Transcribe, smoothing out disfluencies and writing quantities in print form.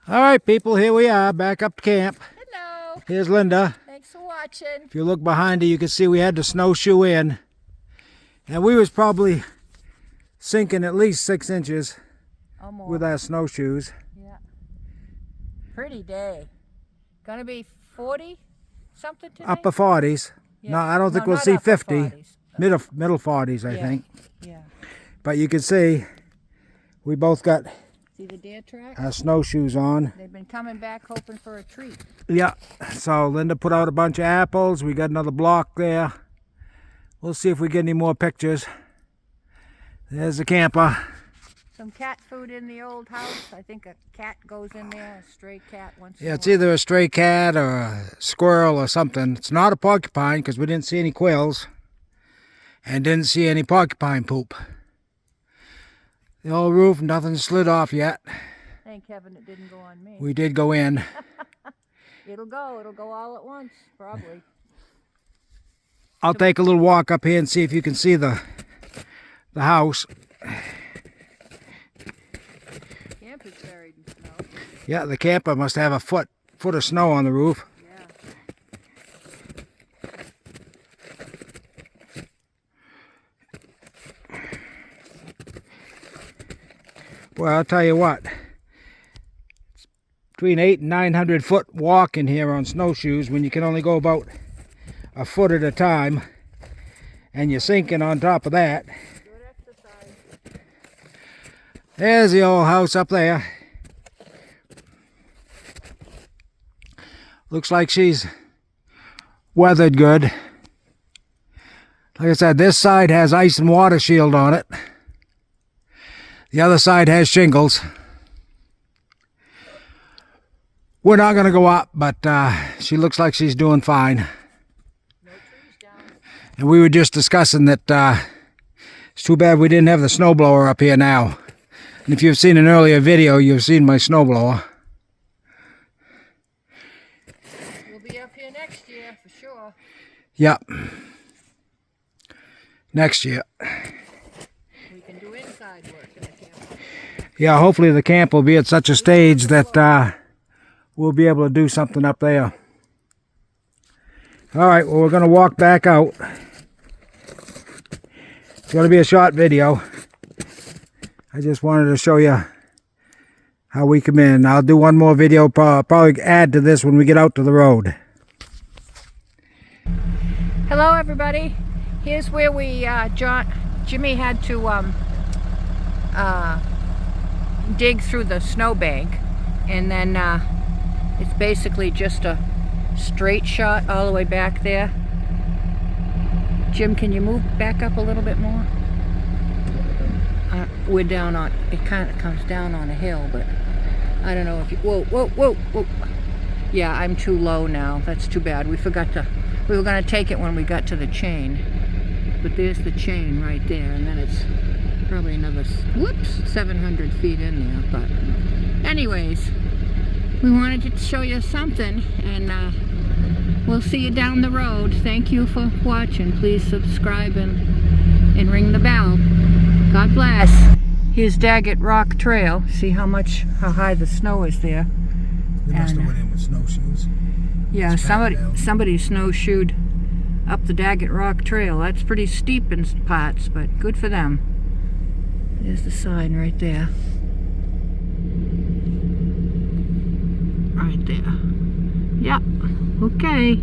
All right, people, here we are, back up to camp. Hello. Here's Linda. Thanks for watching. If you look behind her, you can see we had the snowshoe in. And we was probably sinking at least 6 inches with our snowshoes. Yeah. Pretty day. Gonna be 40 something today? Upper 40s. Yeah. No, I don't think we'll see 50. 40s. Middle 40s, I think. Yeah. But you can see we both got See the deer track? our snowshoes on. They've been coming back hoping for a treat. Yeah, so Linda put out a bunch of apples. We got another block there. We'll see if we get any more pictures. There's the camper. Some cat food in the old house. I think a cat goes in there, a stray cat once in a Yeah, it's while. either a stray cat or a squirrel or something. It's not a porcupine because we didn't see any quills and didn't see any porcupine poop. The old roof, nothing slid off yet. Thank heaven it didn't go on me. We did go in. It'll go all at once, probably. I'll take a little walk up here and see if you can see the house. Camp is buried in snow. Yeah, the camper must have a foot of snow on the roof. Yeah. Well, I'll tell you what. It's between 800 and 900 foot walk in here on snowshoes when you can only go about a foot at a time, and you're sinking on top of that. Good exercise. There's the old house up there. Looks like she's weathered good. Like I said, this side has ice and water shield on it. The other side has shingles. We're not going to go up, but she looks like she's doing fine. No trees down. And we were just discussing that it's too bad we didn't have the snowblower up here now. And if you've seen an earlier video, you've seen my snowblower. We'll be up here next year for sure. Yep. Next year. We can do inside work in the camp. Yeah, hopefully the camp will be at such a stage that we'll be able to do something up there. All right, well, we're going to walk back out. It's going to be a short video. I just wanted to show you how we come in. I'll do one more video, probably add to this when we get out to the road. Hello, everybody. Here's where we, Jimmy had to dig through the snowbank, and then it's basically just a straight shot all the way back there. Jim, can you move back up a little bit more? We're down on, it kind of comes down on a hill, but I don't know if you, whoa. Yeah, I'm too low now. That's too bad. We were going to take it when we got to the chain. But there's the chain right there, and then it's probably another, 700 feet in there. But anyways, we wanted to show you something, and we'll see you down the road. Thank you for watching. Please subscribe and ring the bell. God bless. Here's Daggett Rock Trail. See how high the snow is there. We must have went in with snowshoes. Yeah, somebody snowshoed up the Daggett Rock Trail. That's pretty steep in parts, but good for them. There's the sign right there. Right there. Yep. Okay.